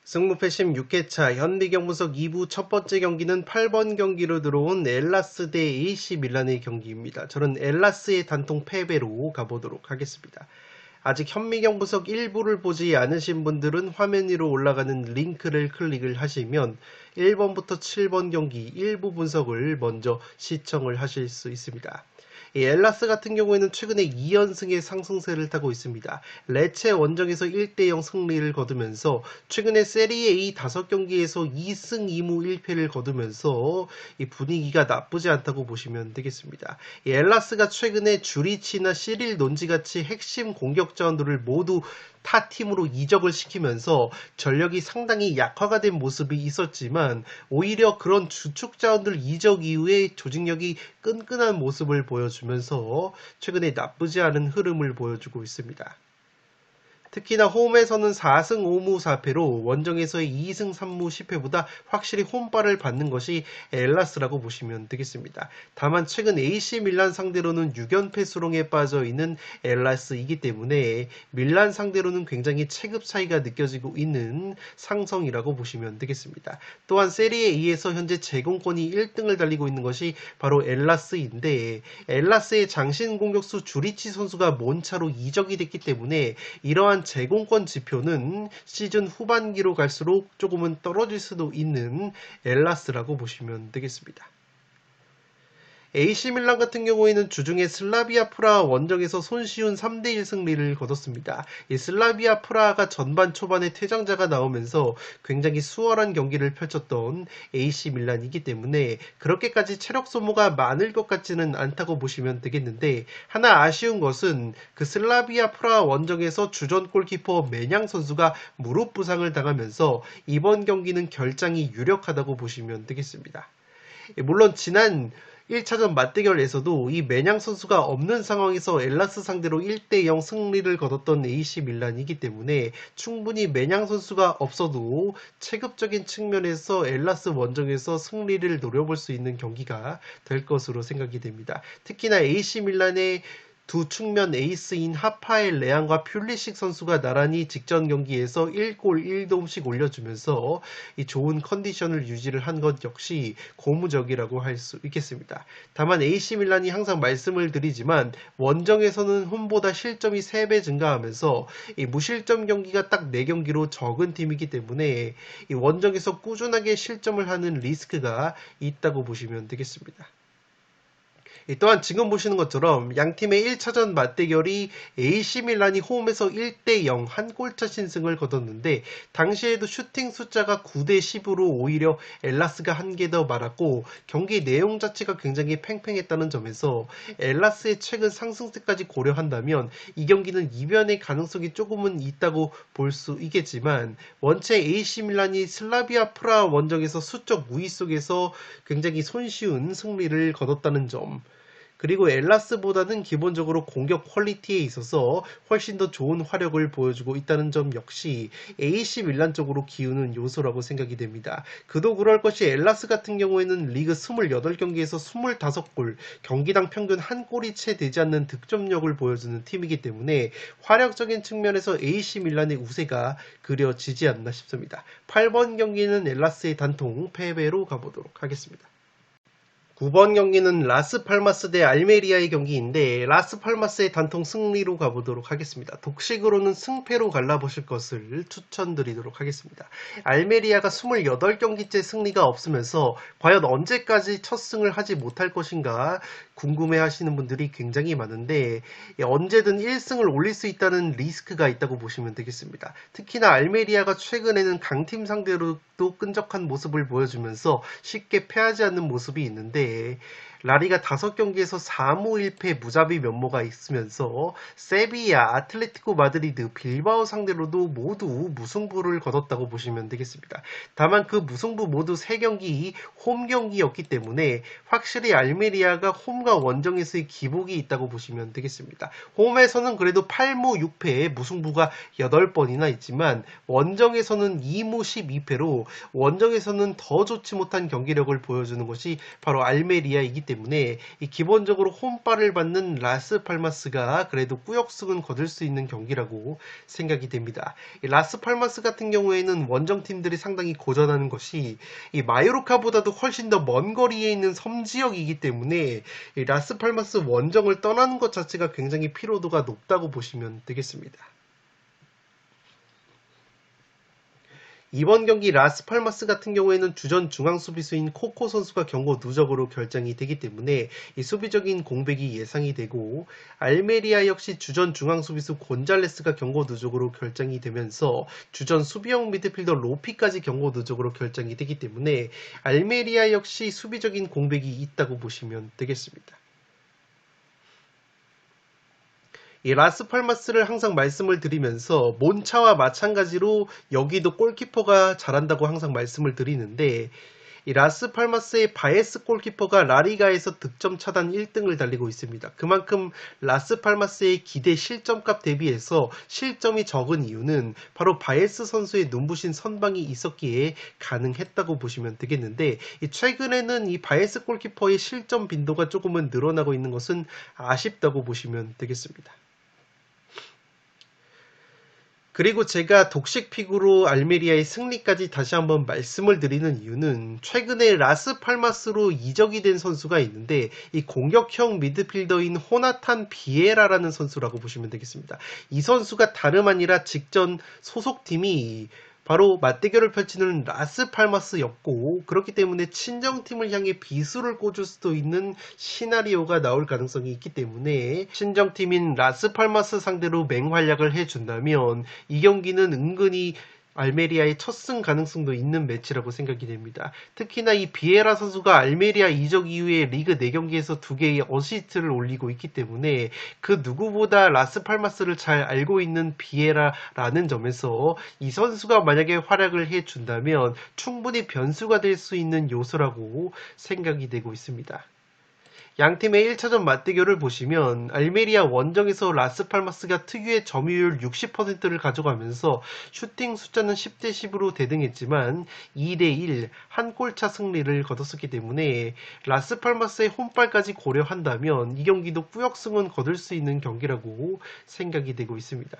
승무패심 6회차 현대경무석 2부 첫 번째 경기는 8번 경기로 들어온 엘라스 대 AC 밀란의 경기입니다. 저는 엘라스의 단통 패배로 가보도록 하겠습니다. 아직 현미경무석 1부를 보지 않으신 분들은 화면 위로 올라가는 링크를 클릭을 하시면 1번부터 7번 경기 1부 분석을 먼저 시청을 하실 수 있습니다. 이 엘라스 같은 경우에는 최근에 2연승의 상승세를 타고 있습니다. 레체 원정에서 1대0 승리를 거두면서 최근에 세리에 A 5경기에서 2승 2무 1패를 거두면서 이 분위기가 나쁘지 않다고 보시면 되겠습니다. 이 엘라스가 최근에 주리치나 시릴 논지같이 핵심 공격 자원들을 모두 타 팀으로 이적을 시키면서 전력이 상당히 약화가 된 모습이 있었지만 오히려 그런 주축 자원들 이적 이후에 조직력이 끈끈한 모습을 보여주면서 최근에 나쁘지 않은 흐름을 보여주고 있습니다. 특히나 홈에서는 4승 5무 4패로 원정에서의 2승 3무 10패보다 확실히 홈발을 받는 것이 엘라스라고 보시면 되겠습니다. 다만 최근 AC 밀란 상대로는 6연패 수렁에 빠져있는 엘라스이기 때문에 밀란 상대로는 굉장히 체급 차이가 느껴지고 있는 상성이라고 보시면 되겠습니다. 또한 세리에 A에서 현재 제공권이 1등을 달리고 있는 것이 바로 엘라스인데 엘라스의 장신 공격수 주리치 선수가 몬차로 이적이 됐기 때문에 이러한 제공권 지표는 시즌 후반기로 갈수록 조금은 떨어질 수도 있는 엘라스라고 보시면 되겠습니다. AC 밀란 같은 경우에는 주중에 슬라비아 프라하 원정에서 손쉬운 3대1 승리를 거뒀습니다. 이 슬라비아 프라하가 전반 초반에 퇴장자가 나오면서 굉장히 수월한 경기를 펼쳤던 AC 밀란이기 때문에 그렇게까지 체력 소모가 많을 것 같지는 않다고 보시면 되겠는데 하나 아쉬운 것은 그 슬라비아 프라하 원정에서 주전 골키퍼 메냥 선수가 무릎 부상을 당하면서 이번 경기는 결장이 유력하다고 보시면 되겠습니다. 물론 지난 1차전 맞대결에서도 이 메냥 선수가 없는 상황에서 엘라스 상대로 1대0 승리를 거뒀던 AC 밀란이기 때문에 충분히 메냥 선수가 없어도 체급적인 측면에서 엘라스 원정에서 승리를 노려볼 수 있는 경기가 될 것으로 생각이 됩니다. 특히나 AC 밀란의 두 측면 에이스인 하파엘 레앙과 퓰리식 선수가 나란히 직전 경기에서 1골 1도움씩 올려주면서 이 좋은 컨디션을 유지를 한 것 역시 고무적이라고 할 수 있겠습니다. 다만 AC 밀란이 항상 말씀을 드리지만 원정에서는 홈보다 실점이 3배 증가하면서 이 무실점 경기가 딱 4경기로 적은 팀이기 때문에 이 원정에서 꾸준하게 실점을 하는 리스크가 있다고 보시면 되겠습니다. 또한 지금 보시는 것처럼 양팀의 1차전 맞대결이 AC 밀란이 홈에서 1대0 한 골차 신승을 거뒀는데 당시에도 슈팅 숫자가 9대10으로 오히려 엘라스가 한 개 더 많았고 경기 내용 자체가 굉장히 팽팽했다는 점에서 엘라스의 최근 상승세까지 고려한다면 이 경기는 이변의 가능성이 조금은 있다고 볼 수 있겠지만 원체 AC 밀란이 슬라비아 프라하 원정에서 수적 우위 속에서 굉장히 손쉬운 승리를 거뒀다는 점, 그리고 엘라스보다는 기본적으로 공격 퀄리티에 있어서 훨씬 더 좋은 화력을 보여주고 있다는 점 역시 AC 밀란 쪽으로 기우는 요소라고 생각이 됩니다. 그도 그럴 것이 엘라스 같은 경우에는 리그 28경기에서 25골, 경기당 평균 한 골이 채 되지 않는 득점력을 보여주는 팀이기 때문에 화력적인 측면에서 AC 밀란의 우세가 그려지지 않나 싶습니다. 8번 경기는 엘라스의 단통 패배로 가보도록 하겠습니다. 9번 경기는 라스팔마스 대 알메리아의 경기인데 라스팔마스의 단통 승리로 가보도록 하겠습니다. 독식으로는 승패로 갈라보실 것을 추천드리도록 하겠습니다. 알메리아가 28경기째 승리가 없으면서 과연 언제까지 첫 승을 하지 못할 것인가 궁금해하시는 분들이 굉장히 많은데 언제든 1승을 올릴 수 있다는 리스크가 있다고 보시면 되겠습니다. 특히나 알메리아가 최근에는 강팀 상대로도 끈적한 모습을 보여주면서 쉽게 패하지 않는 모습이 있는데 라리가 5경기에서 4무 1패 무자비 면모가 있으면서 세비야, 아틀레티코 마드리드, 빌바오 상대로도 모두 무승부를 거뒀다고 보시면 되겠습니다. 다만 그 무승부 모두 3경기 홈 경기였기 때문에 확실히 알메리아가 홈과 원정에서의 기복이 있다고 보시면 되겠습니다. 홈에서는 그래도 8무 6패 무승부가 8번이나 있지만 원정에서는 2무 12패로 원정에서는 더 좋지 못한 경기력을 보여주는 것이 바로 알메리아이기 때문에 기본적으로 홈발을 받는 라스팔마스가 그래도 꾸역승은 거둘 수 있는 경기라고 생각이 됩니다. 라스팔마스 같은 경우에는 원정팀들이 상당히 고전하는 것이 이 마요르카보다도 훨씬 더 먼 거리에 있는 섬지역이기 때문에 라스팔마스 원정을 떠나는 것 자체가 굉장히 피로도가 높다고 보시면 되겠습니다. 이번 경기 라스팔마스 같은 경우에는 주전 중앙수비수인 코코 선수가 경고 누적으로 결정이 되기 때문에 이 수비적인 공백이 예상이 되고, 알메리아 역시 주전 중앙수비수 곤잘레스가 경고 누적으로 결정이 되면서 주전 수비형 미드필더 로피까지 경고 누적으로 결정이 되기 때문에 알메리아 역시 수비적인 공백이 있다고 보시면 되겠습니다. 이 라스팔마스를 항상 말씀을 드리면서 몬차와 마찬가지로 여기도 골키퍼가 잘한다고 항상 말씀을 드리는데, 이 라스팔마스의 바에스 골키퍼가 라리가에서 득점 차단 1등을 달리고 있습니다. 그만큼 라스팔마스의 기대 실점값 대비해서 실점이 적은 이유는 바로 바에스 선수의 눈부신 선방이 있었기에 가능했다고 보시면 되겠는데, 최근에는 이 바에스 골키퍼의 실점 빈도가 조금은 늘어나고 있는 것은 아쉽다고 보시면 되겠습니다. 그리고 제가 독식픽으로 알메리아의 승리까지 다시 한번 말씀을 드리는 이유는 최근에 라스팔마스로 이적이 된 선수가 있는데, 이 공격형 미드필더인 호나탄 비에라라는 선수라고 보시면 되겠습니다. 이 선수가 다름 아니라 직전 소속팀이 바로 맞대결을 펼치는 라스팔마스였고, 그렇기 때문에 친정팀을 향해 비수를 꽂을 수도 있는 시나리오가 나올 가능성이 있기 때문에 친정팀인 라스팔마스 상대로 맹활약을 해준다면 이 경기는 은근히 알메리아의 첫 승 가능성도 있는 매치라고 생각이 됩니다. 특히나 이 비에라 선수가 알메리아 이적 이후에 리그 4경기에서 2개의 어시스트를 올리고 있기 때문에 그 누구보다 라스팔마스를 잘 알고 있는 비에라라는 점에서 이 선수가 만약에 활약을 해준다면 충분히 변수가 될 수 있는 요소라고 생각이 되고 있습니다. 양팀의 1차전 맞대결을 보시면 알메리아 원정에서 라스팔마스가 특유의 점유율 60%를 가져가면서 슈팅 숫자는 10대 10으로 대등했지만 2대1 한 골차 승리를 거뒀었기 때문에 라스팔마스의 홈발까지 고려한다면 이 경기도 꾸역승은 거둘 수 있는 경기라고 생각이 되고 있습니다.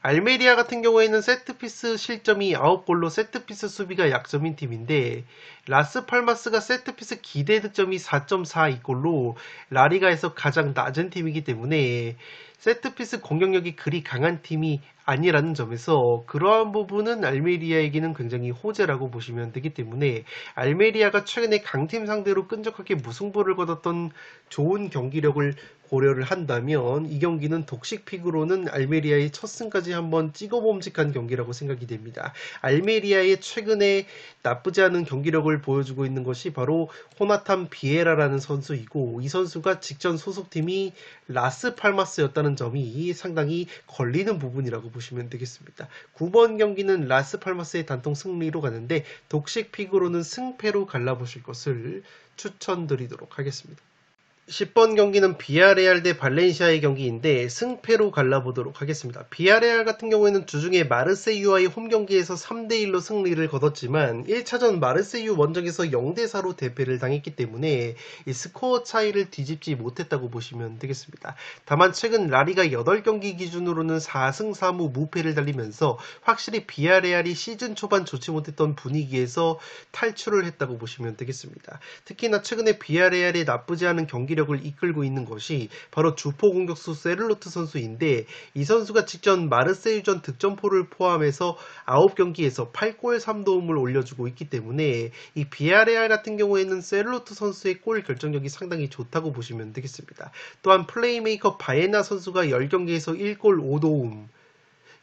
알메리아 같은 경우에는 세트피스 실점이 9골로 세트피스 수비가 약점인 팀인데, 라스팔마스가 세트피스 기대 득점이 4.42골로 라리가에서 가장 낮은 팀이기 때문에 세트피스 공격력이 그리 강한 팀이 아니라는 점에서 그러한 부분은 알메리아에게는 굉장히 호재라고 보시면 되기 때문에 알메리아가 최근에 강팀 상대로 끈적하게 무승부를 거뒀던 좋은 경기력을 고려를 한다면 이 경기는 독식픽으로는 알메리아의 첫 승까지 한번 찍어봄직한 경기라고 생각이 됩니다. 알메리아의 최근에 나쁘지 않은 경기력을 보여주고 있는 것이 바로 호나탄 비에라라는 선수이고, 이 선수가 직전 소속팀이 라스팔마스였다는 점이 상당히 걸리는 부분이라고 보시면 되겠습니다. 9번 경기는 라스팔마스의 단통 승리로 가는데 독식픽으로는 승패로 갈라보실 것을 추천드리도록 하겠습니다. 10번 경기는 비아레알 대 발렌시아의 경기인데 승패로 갈라보도록 하겠습니다. 비아레알 같은 경우에는 주중에 마르세유와의 홈 경기에서 3대1로 승리를 거뒀지만 1차전 마르세유 원정에서 0대4로 대패를 당했기 때문에 이 스코어 차이를 뒤집지 못했다고 보시면 되겠습니다. 다만 최근 라리가 8경기 기준으로는 4승 4무 무패를 달리면서 확실히 비아레알이 시즌 초반 좋지 못했던 분위기에서 탈출을 했다고 보시면 되겠습니다. 특히나 최근에 비아레알이 나쁘지 않은 경기력을 이끌고 있는 것이 바로 주포 공격수 세를로트 선수인데, 이 선수가 직전 마르세유전 득점포를 포함해서 9경기에서 8골 3도움을 올려주고 있기 때문에 이 비아레알 같은 경우에는 세를로트 선수의 골 결정력이 상당히 좋다고 보시면 되겠습니다. 또한 플레이메이커 바에나 선수가 10경기에서 1골 5도움,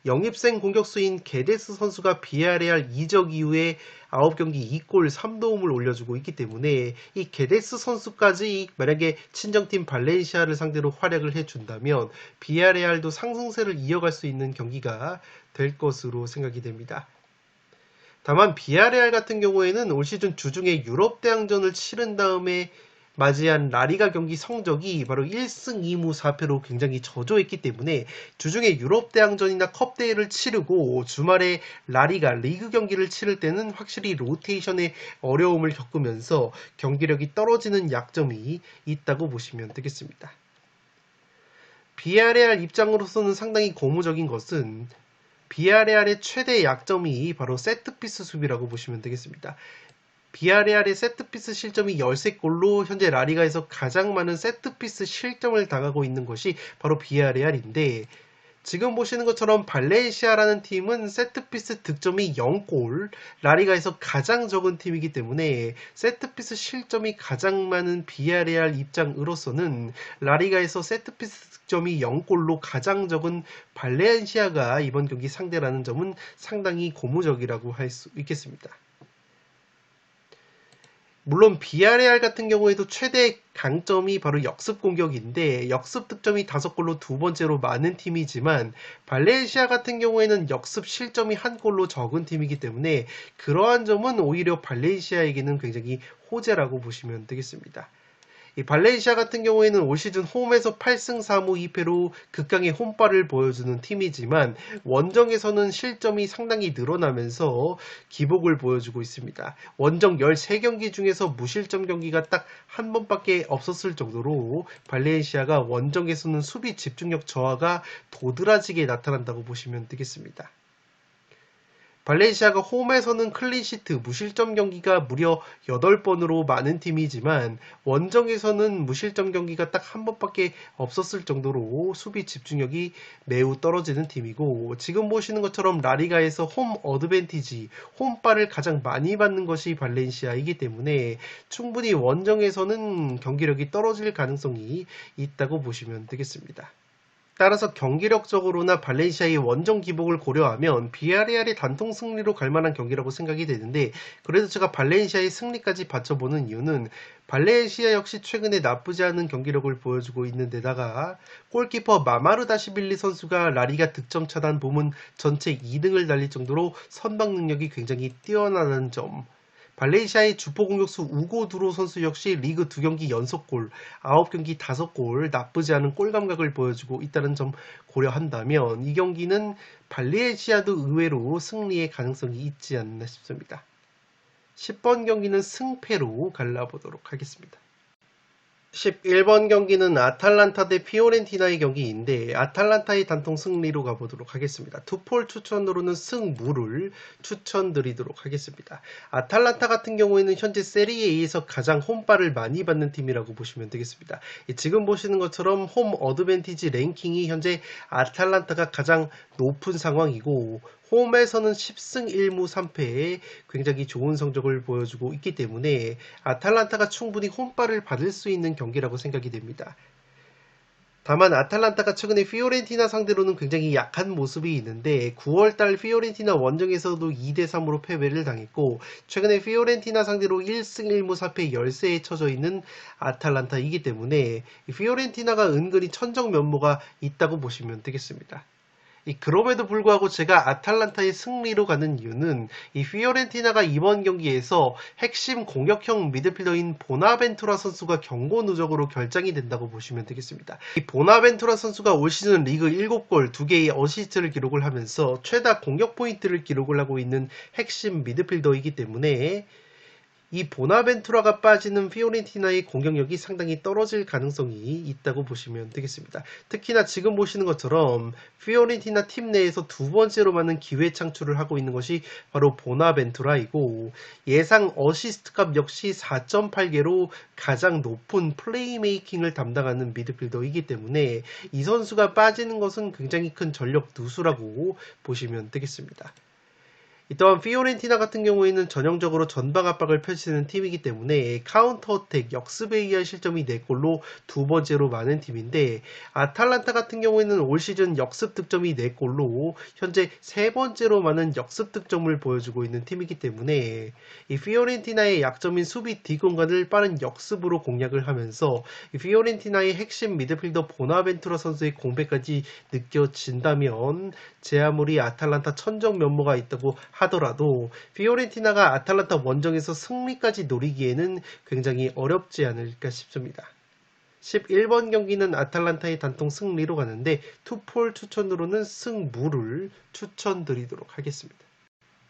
영입생 공격수인 게데스 선수가 비아레알 이적 이후에 9경기 2골 3도움을 올려주고 있기 때문에 이 게데스 선수까지 만약에 친정팀 발렌시아를 상대로 활약을 해준다면 비아레알도 상승세를 이어갈 수 있는 경기가 될 것으로 생각이 됩니다. 다만 비아레알 같은 경우에는 올 시즌 주중에 유럽 대항전을 치른 다음에 맞이한 라리가 경기 성적이 바로 1승 2무 4패로 굉장히 저조했기 때문에 주중에 유럽 대항전이나 컵 대회를 치르고 주말에 라리가 리그 경기를 치를 때는 확실히 로테이션의 어려움을 겪으면서 경기력이 떨어지는 약점이 있다고 보시면 되겠습니다. 비아레알 입장으로서는 상당히 고무적인 것은 비아레알의 최대 약점이 바로 세트피스 수비라고 보시면 되겠습니다. 비아레알의 세트피스 실점이 13골로 현재 라리가에서 가장 많은 세트피스 실점을 당하고 있는 것이 바로 비아레알인데, 지금 보시는 것처럼 발렌시아라는 팀은 세트피스 득점이 0골, 라리가에서 가장 적은 팀이기 때문에 세트피스 실점이 가장 많은 비아레알 입장으로서는 라리가에서 세트피스 득점이 0골로 가장 적은 발렌시아가 이번 경기 상대라는 점은 상당히 고무적이라고 할 수 있겠습니다. 물론 비아레알 같은 경우에도 최대 강점이 바로 역습 공격인데 역습 득점이 5골로 두 번째로 많은 팀이지만 발렌시아 같은 경우에는 역습 실점이 1골로 적은 팀이기 때문에 그러한 점은 오히려 발렌시아에게는 굉장히 호재라고 보시면 되겠습니다. 이 발렌시아 같은 경우에는 올 시즌 홈에서 8승 4무 2패로 극강의 홈발을 보여주는 팀이지만 원정에서는 실점이 상당히 늘어나면서 기복을 보여주고 있습니다. 원정 13경기 중에서 무실점 경기가 딱 한 번밖에 없었을 정도로 발렌시아가 원정에서는 수비 집중력 저하가 도드라지게 나타난다고 보시면 되겠습니다. 발렌시아가 홈에서는 클린시트, 무실점 경기가 무려 8번으로 많은 팀이지만 원정에서는 무실점 경기가 딱 한 번밖에 없었을 정도로 수비 집중력이 매우 떨어지는 팀이고, 지금 보시는 것처럼 라리가에서 홈 어드밴티지, 홈발을 가장 많이 받는 것이 발렌시아이기 때문에 충분히 원정에서는 경기력이 떨어질 가능성이 있다고 보시면 되겠습니다. 따라서 경기력적으로나 발렌시아의 원정 기복을 고려하면 비아레알의 단통 승리로 갈 만한 경기라고 생각이 되는데, 그래도 제가 발렌시아의 승리까지 받쳐보는 이유는 발렌시아 역시 최근에 나쁘지 않은 경기력을 보여주고 있는 데다가 골키퍼 마마르다시빌리 선수가 라리가 득점 차단 부문 전체 2등을 달릴 정도로 선방 능력이 굉장히 뛰어나다는 점, 발렌시아의 주포 공격수 우고 두로 선수 역시 리그 2경기 연속골, 9경기 5골, 나쁘지 않은 골 감각을 보여주고 있다는 점 고려한다면 이 경기는 발렌시아도 의외로 승리의 가능성이 있지 않나 싶습니다. 10번 경기는 승패로 갈라보도록 하겠습니다. 11번 경기는 아탈란타 대 피오렌티나의 경기인데 아탈란타의 단통 승리로 가보도록 하겠습니다. 투폴 추천으로는 승무를 추천드리도록 하겠습니다. 아탈란타 같은 경우에는 현재 세리에 A에서 가장 홈발을 많이 받는 팀이라고 보시면 되겠습니다. 지금 보시는 것처럼 홈 어드밴티지 랭킹이 현재 아탈란타가 가장 높은 상황이고, 홈에서는 10승 1무 3패에 굉장히 좋은 성적을 보여주고 있기 때문에 아탈란타가 충분히 홈발을 받을 수 있는 경기라고 생각이 됩니다. 다만 아탈란타가 최근에 피오렌티나 상대로는 굉장히 약한 모습이 있는데 9월달 피오렌티나 원정에서도 2대3으로 패배를 당했고, 최근에 피오렌티나 상대로 1승 1무 4패 열세에 처져 있는 아탈란타이기 때문에 피오렌티나가 은근히 천정 면모가 있다고 보시면 되겠습니다. 그럼에도 불구하고 제가 아탈란타의 승리로 가는 이유는 이 피오렌티나가 이번 경기에서 핵심 공격형 미드필더인 보나벤투라 선수가 경고 누적으로 결장이 된다고 보시면 되겠습니다. 이 보나벤투라 선수가 올 시즌 리그 7골 2개의 어시스트를 기록을 하면서 최다 공격 포인트를 기록을 하고 있는 핵심 미드필더이기 때문에 이 보나벤투라가 빠지는 피오렌티나의 공격력이 상당히 떨어질 가능성이 있다고 보시면 되겠습니다. 특히나 지금 보시는 것처럼 피오렌티나 팀 내에서 두 번째로 많은 기회 창출을 하고 있는 것이 바로 보나벤투라이고, 예상 어시스트 값 역시 4.8개로 가장 높은 플레이메이킹을 담당하는 미드필더이기 때문에 이 선수가 빠지는 것은 굉장히 큰 전력 누수라고 보시면 되겠습니다. 또한 피오렌티나 같은 경우에는 전형적으로 전방 압박을 펼치는 팀이기 때문에 카운터 어택, 역습에 의한 실점이 4골로 두 번째로 많은 팀인데, 아탈란타 같은 경우에는 올 시즌 역습 득점이 4골로 현재 세 번째로 많은 역습 득점을 보여주고 있는 팀이기 때문에 이 피오렌티나의 약점인 수비 뒷공간을 빠른 역습으로 공략을 하면서 이 피오렌티나의 핵심 미드필더 보나벤투라 선수의 공백까지 느껴진다면, 제 아무리 아탈란타 천적 면모가 있다고 하더라도 피오렌티나가 아탈란타 원정에서 승리까지 노리기에는 굉장히 어렵지 않을까 싶습니다. 11번 경기는 아탈란타의 단통 승리로 가는데, 투폴 추천으로는 승무를 추천드리도록 하겠습니다.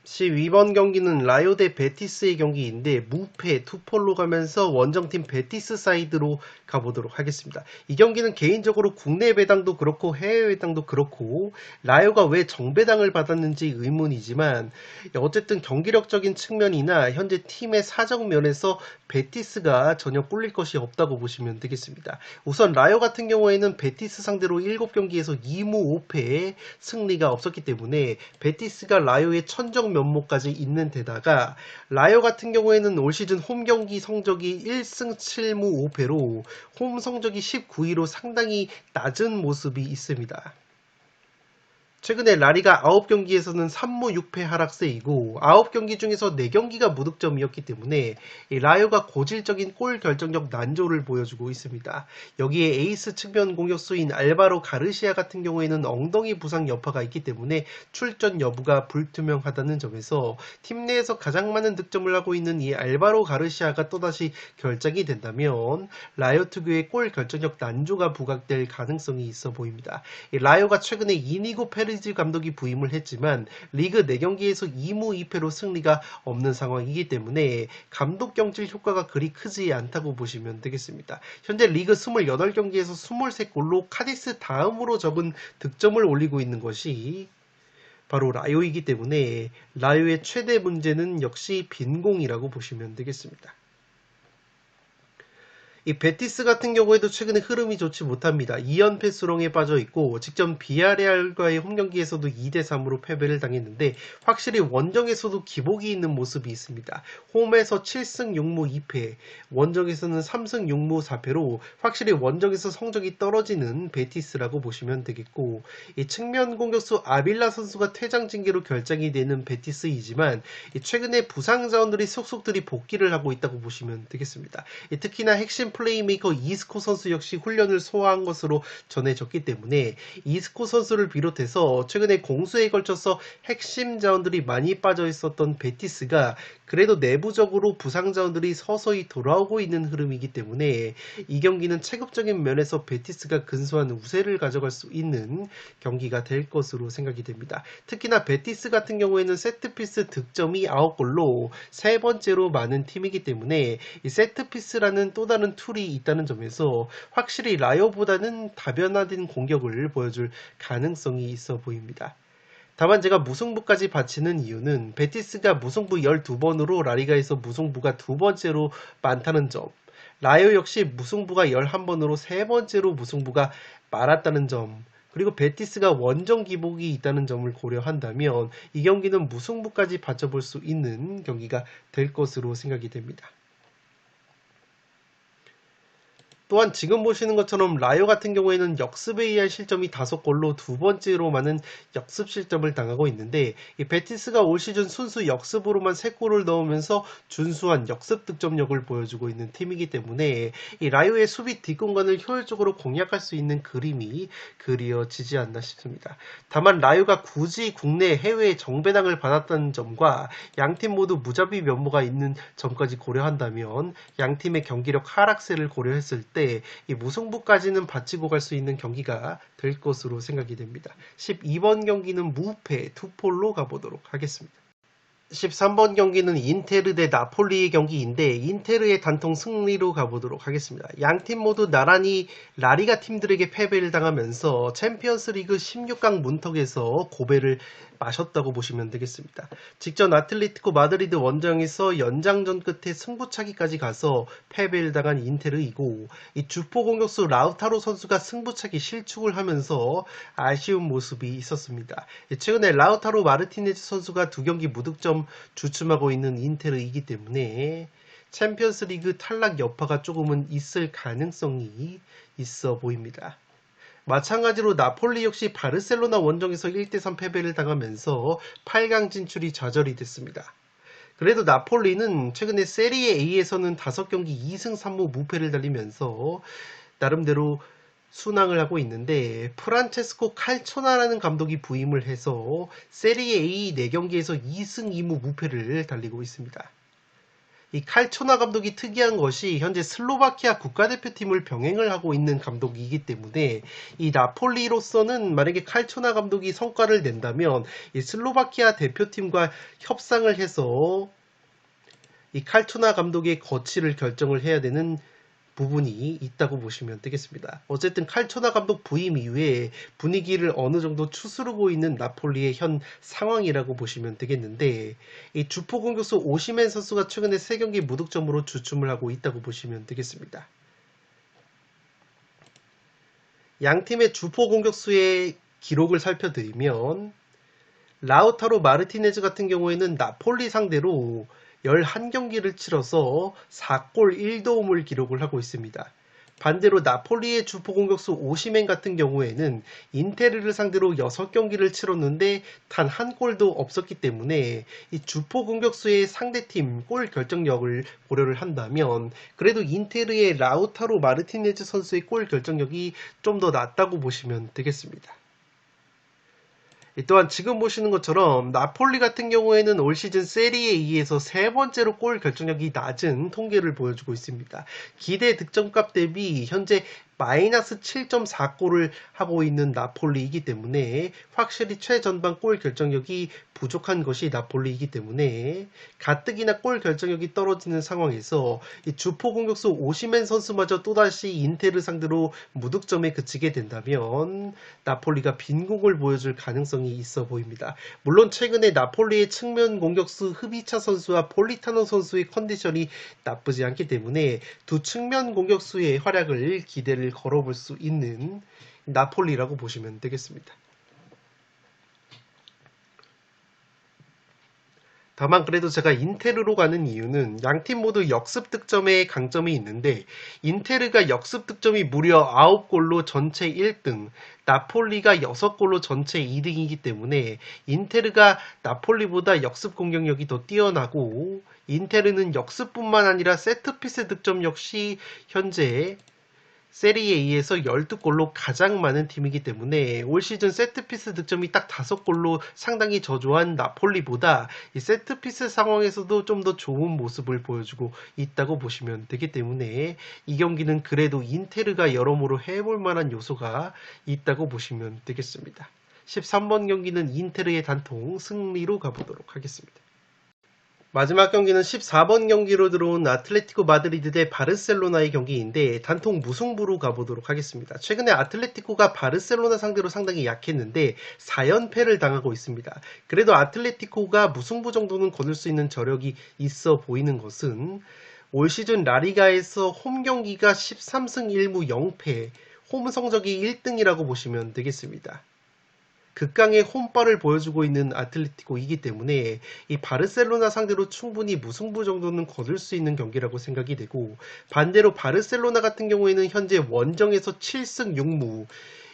12번 경기는 라요 대 베티스의 경기인데 무패 투폴로 가면서 원정팀 베티스 사이드로 가보도록 하겠습니다. 이 경기는 개인적으로 국내 배당도 그렇고 해외 배당도 그렇고 라요가 왜 정배당을 받았는지 의문이지만, 어쨌든 경기력적인 측면이나 현재 팀의 사정 면에서 베티스가 전혀 꿀릴 것이 없다고 보시면 되겠습니다. 우선 라요 같은 경우에는 베티스 상대로 7경기에서 2무 5패의 승리가 없었기 때문에 베티스가 라요의 천적 면모까지 있는 데다가, 라요 같은 경우에는 올 시즌 홈 경기 성적이 1승 7무 5패로 홈 성적이 19위로 상당히 낮은 모습이 있습니다. 최근에 라리가 9경기에서는 3무 6패 하락세이고 9경기 중에서 4경기가 무득점이었기 때문에 라요가 고질적인 골 결정력 난조를 보여주고 있습니다. 여기에 에이스 측면 공격수인 알바로 가르시아 같은 경우에는 엉덩이 부상 여파가 있기 때문에 출전 여부가 불투명하다는 점에서 팀 내에서 가장 많은 득점을 하고 있는 이 알바로 가르시아가 또다시 결장이 된다면 라요 특유의 골 결정력 난조가 부각될 가능성이 있어 보입니다. 라요가 최근에 이니고 페르지 감독이 부임을 했지만 리그 4경기에서 2무 2패로 승리가 없는 상황이기 때문에 감독 경질 효과가 그리 크지 않다고 보시면 되겠습니다. 현재 리그 28경기에서 23골로 카디스 다음으로 적은 득점을 올리고 있는 것이 바로 라요이기 때문에 라요의 최대 문제는 역시 빈공이라고 보시면 되겠습니다. 이 베티스 같은 경우에도 최근에 흐름이 좋지 못합니다. 2연패 수렁에 빠져 있고 직전 비아레알과의 홈경기에서도 2대3으로 패배를 당했는데, 확실히 원정에서도 기복이 있는 모습이 있습니다. 홈에서 7승 6무 2패, 원정에서는 3승 6무 4패로 확실히 원정에서 성적이 떨어지는 베티스라고 보시면 되겠고, 이 측면 공격수 아빌라 선수가 퇴장 징계로 결장이 되는 베티스이지만 최근에 부상 자원들이 속속들이 복귀를 하고 있다고 보시면 되겠습니다. 특히나 핵심 플레이메이커 이스코 선수 역시 훈련을 소화한 것으로 전해졌기 때문에 이스코 선수를 비롯해서 최근에 공수에 걸쳐서 핵심 자원들이 많이 빠져 있었던 베티스가 그래도 내부적으로 부상 자원들이 서서히 돌아오고 있는 흐름이기 때문에 이 경기는 체급적인 면에서 베티스가 근소한 우세를 가져갈 수 있는 경기가 될 것으로 생각이 됩니다. 특히나 베티스 같은 경우에는 세트피스 득점이 9골로 세 번째로 많은 팀이기 때문에 이 세트피스라는 또 다른 툴이 있다는 점에서 확실히 라요보다는 다변화된 공격을 보여줄 가능성이 있어 보입니다. 다만 제가 무승부까지 바치는 이유는 베티스가 무승부 12번으로 라리가에서 무승부가 두 번째로 많다는 점, 라요 역시 무승부가 11번으로 세 번째로 무승부가 많았다는 점, 그리고 베티스가 원정 기복이 있다는 점을 고려한다면 이 경기는 무승부까지 받쳐볼 수 있는 경기가 될 것으로 생각이 됩니다. 또한 지금 보시는 것처럼 라요 같은 경우에는 역습에 의한 실점이 5골로 두 번째로 많은 역습 실점을 당하고 있는데, 이 베티스가 올 시즌 순수 역습으로만 3골을 넣으면서 준수한 역습 득점력을 보여주고 있는 팀이기 때문에 이 라요의 수비 뒷공간을 효율적으로 공략할 수 있는 그림이 그려지지 않나 싶습니다. 다만 라요가 굳이 국내 해외 정배당을 받았다는 점과 양팀 모두 무자비 면모가 있는 점까지 고려한다면 양팀의 경기력 하락세를 고려했을 때 이 무승부까지는 바치고 갈 수 있는 경기가 될 것으로 생각이 됩니다. 12번 경기는 무패 투폴로 가보도록 하겠습니다. 13번 경기는 인테르 대 나폴리의 경기인데 인테르의 단통 승리로 가보도록 하겠습니다. 양팀 모두 나란히 라리가 팀들에게 패배를 당하면서 챔피언스 리그 16강 문턱에서 고배를 마셨다고 보시면 되겠습니다. 직전 아틀레티코 마드리드 원정에서 연장전 끝에 승부차기까지 가서 패배를 당한 인테르이고, 이 주포 공격수 라우타로 선수가 승부차기 실축을 하면서 아쉬운 모습이 있었습니다. 최근에 라우타로 마르티네즈 선수가 2경기 무득점 주춤하고 있는 인테르이기 때문에 챔피언스 리그 탈락 여파가 조금은 있을 가능성이 있어 보입니다. 마찬가지로 나폴리 역시 바르셀로나 원정에서 1대3 패배를 당하면서 8강 진출이 좌절이 됐습니다. 그래도 나폴리는 최근에 세리에 A에서는 5경기 2승 3무 무패를 달리면서 나름대로 순항을 하고 있는데, 프란체스코 칼초나라는 감독이 부임을 해서 세리에 A 4경기에서 2승 2무 무패를 달리고 있습니다. 이 칼초나 감독이 특이한 것이 현재 슬로바키아 국가대표팀을 병행을 하고 있는 감독이기 때문에, 이 나폴리로서는 만약에 칼초나 감독이 성과를 낸다면 이 슬로바키아 대표팀과 협상을 해서 이 칼초나 감독의 거취를 결정을 해야 되는 부분이 있다고 보시면 되겠습니다. 어쨌든 칼초나 감독 부임 이후에 분위기를 어느 정도 추스르고 있는 나폴리의 현 상황이라고 보시면 되겠는데, 이 주포 공격수 오시멘 선수가 최근에 3경기 무득점으로 주춤을 하고 있다고 보시면 되겠습니다. 양 팀의 주포 공격수의 기록을 살펴드리면, 라우타로 마르티네즈 같은 경우에는 나폴리 상대로 11경기를 치러서 4골 1도움을 기록을 하고 있습니다. 반대로 나폴리의 주포 공격수 오시멘 같은 경우에는 인테르를 상대로 6경기를 치렀는데 단 한 골도 없었기 때문에 이 주포 공격수의 상대팀 골 결정력을 고려를 한다면 그래도 인테르의 라우타로 마르티네즈 선수의 골 결정력이 좀 더 낫다고 보시면 되겠습니다. 또한 지금 보시는 것처럼 나폴리 같은 경우에는 올 시즌 세리에 A에서 3번째로 골 결정력이 낮은 통계를 보여주고 있습니다. 기대 득점값 대비 현재 마이너스 7.4골을 하고 있는 나폴리이기 때문에 확실히 최전방 골 결정력이 부족한 것이 나폴리이기 때문에 가뜩이나 골 결정력이 떨어지는 상황에서 이 주포 공격수 오시멘 선수마저 또다시 인테르 상대로 무득점에 그치게 된다면 나폴리가 빈공을 보여줄 가능성이 있어 보입니다. 물론 최근에 나폴리의 측면 공격수 흐비차 선수와 폴리타노 선수의 컨디션이 나쁘지 않기 때문에 두 측면 공격수의 활약을 기대를 걸어볼 수 있는 나폴리라고 보시면 되겠습니다. 다만 그래도 제가 인테르로 가는 이유는 양팀 모두 역습 득점에 강점이 있는데, 인테르가 역습 득점이 무려 9골로 전체 1등, 나폴리가 6골로 전체 2등이기 때문에 인테르가 나폴리보다 역습 공격력이 더 뛰어나고, 인테르는 역습뿐만 아니라 세트피스 득점 역시 현재 세리에 A에서 12골로 가장 많은 팀이기 때문에 올 시즌 세트피스 득점이 딱 5골로 상당히 저조한 나폴리보다 이 세트피스 상황에서도 좀 더 좋은 모습을 보여주고 있다고 보시면 되기 때문에 이 경기는 그래도 인테르가 여러모로 해볼 만한 요소가 있다고 보시면 되겠습니다. 13번 경기는 인테르의 단통 승리로 가보도록 하겠습니다. 마지막 경기는 14번 경기로 들어온 아틀레티코 마드리드 대 바르셀로나의 경기인데 단통 무승부로 가보도록 하겠습니다. 최근에 아틀레티코가 바르셀로나 상대로 상당히 약했는데 4연패를 당하고 있습니다. 그래도 아틀레티코가 무승부 정도는 거둘 수 있는 저력이 있어 보이는 것은 올 시즌 라리가에서 홈 경기가 13승 1무 0패, 홈 성적이 1등이라고 보시면 되겠습니다. 극강의 홈발을 보여주고 있는 아틀레티코이기 때문에 이 바르셀로나 상대로 충분히 무승부 정도는 거둘 수 있는 경기라고 생각이 되고, 반대로 바르셀로나 같은 경우에는 현재 원정에서 7승 6무,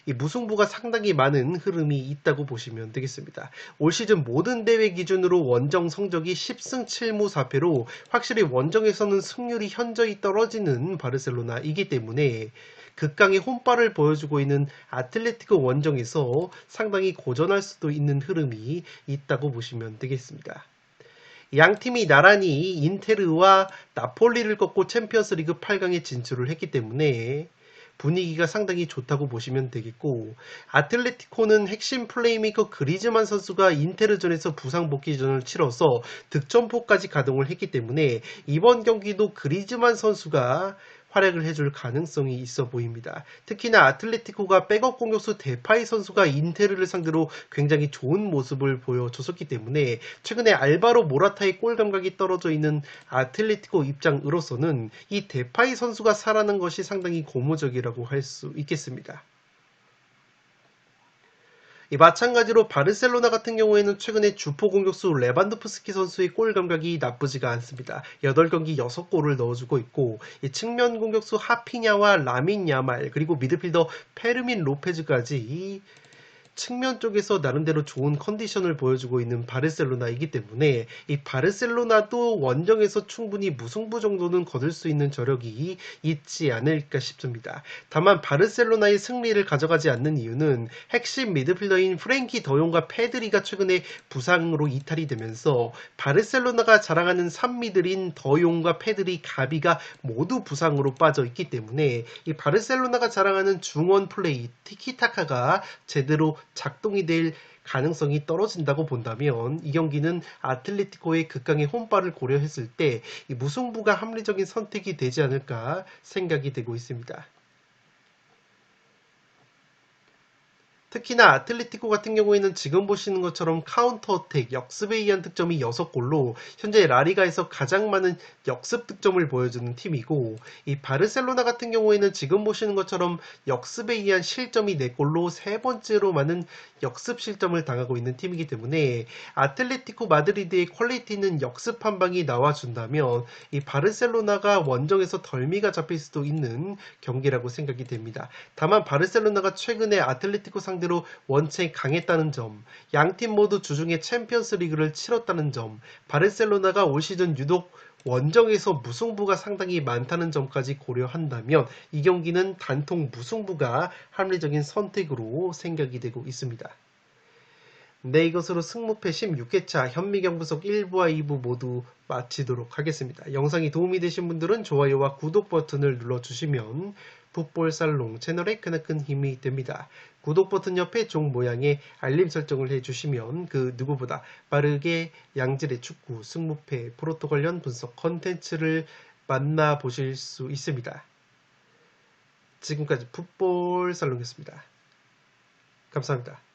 이 무승부가 상당히 많은 흐름이 있다고 보시면 되겠습니다. 올 시즌 모든 대회 기준으로 원정 성적이 10승 7무 4패로 확실히 원정에서는 승률이 현저히 떨어지는 바르셀로나이기 때문에 극강의 홈발을 보여주고 있는 아틀레티코 원정에서 상당히 고전할 수도 있는 흐름이 있다고 보시면 되겠습니다. 양 팀이 나란히 인테르와 나폴리를 꺾고 챔피언스 리그 8강에 진출을 했기 때문에 분위기가 상당히 좋다고 보시면 되겠고, 아틀레티코는 핵심 플레이메이커 그리즈만 선수가 인테르전에서 부상 복귀전을 치러서 득점포까지 가동을 했기 때문에 이번 경기도 그리즈만 선수가 활약을 해줄 가능성이 있어 보입니다. 특히나 아틀레티코가 백업 공격수 데파이 선수가 인테르를 상대로 굉장히 좋은 모습을 보여줬었기 때문에 최근에 알바로 모라타의 골 감각이 떨어져 있는 아틀레티코 입장으로서는 이 데파이 선수가 살아난 것이 상당히 고무적이라고 할 수 있겠습니다. 마찬가지로 바르셀로나 같은 경우에는 최근에 주포 공격수 레반도프스키 선수의 골 감각이 나쁘지가 않습니다. 8경기 6골을 넣어주고 있고 이 측면 공격수 하피냐와 라민 야말 그리고 미드필더 페르민 로페즈까지 측면 쪽에서 나름대로 좋은 컨디션을 보여주고 있는 바르셀로나이기 때문에 이 바르셀로나도 원정에서 충분히 무승부 정도는 거둘 수 있는 저력이 있지 않을까 싶습니다. 다만 바르셀로나의 승리를 가져가지 않는 이유는 핵심 미드필더인 프랭키 더용과 페드리가 최근에 부상으로 이탈이 되면서 바르셀로나가 자랑하는 3미들인 더용과 페드리, 가비가 모두 부상으로 빠져 있기 때문에 이 바르셀로나가 자랑하는 중원 플레이, 티키타카가 제대로 작동이 될 가능성이 떨어진다고 본다면 이 경기는 아틀레티코의 극강의 홈발을 고려했을 때 이 무승부가 합리적인 선택이 되지 않을까 생각이 되고 있습니다. 특히나 아틀레티코 같은 경우에는 지금 보시는 것처럼 카운터 어택, 역습에 의한 득점이 6골로 현재 라리가에서 가장 많은 역습 득점을 보여주는 팀이고 이 바르셀로나 같은 경우에는 지금 보시는 것처럼 역습에 의한 실점이 4골로 세 번째로 많은 역습 실점을 당하고 있는 팀이기 때문에 아틀레티코 마드리드의 퀄리티 있는 역습 한 방이 나와준다면 이 바르셀로나가 원정에서 덜미가 잡힐 수도 있는 경기라고 생각이 됩니다. 다만 바르셀로나가 최근에 아틀레티코 상대로 원체 강했다는 점, 양팀 모두 주중에 챔피언스 리그를 치렀다는 점, 바르셀로나가 올 시즌 유독 원정에서 무승부가 상당히 많다는 점까지 고려한다면 이 경기는 단통 무승부가 합리적인 선택으로 생각이 되고 있습니다. 네, 이것으로 승무패 16회차 현미경 분석 1부와 2부 모두 마치도록 하겠습니다. 영상이 도움이 되신 분들은 좋아요와 구독 버튼을 눌러주시면 풋볼살롱 채널에 크나큰 힘이 됩니다. 구독 버튼 옆에 종 모양의 알림 설정을 해주시면 그 누구보다 빠르게 양질의 축구, 승무패, 프로토 관련 분석 컨텐츠를 만나보실 수 있습니다. 지금까지 풋볼살롱이었습니다. 감사합니다.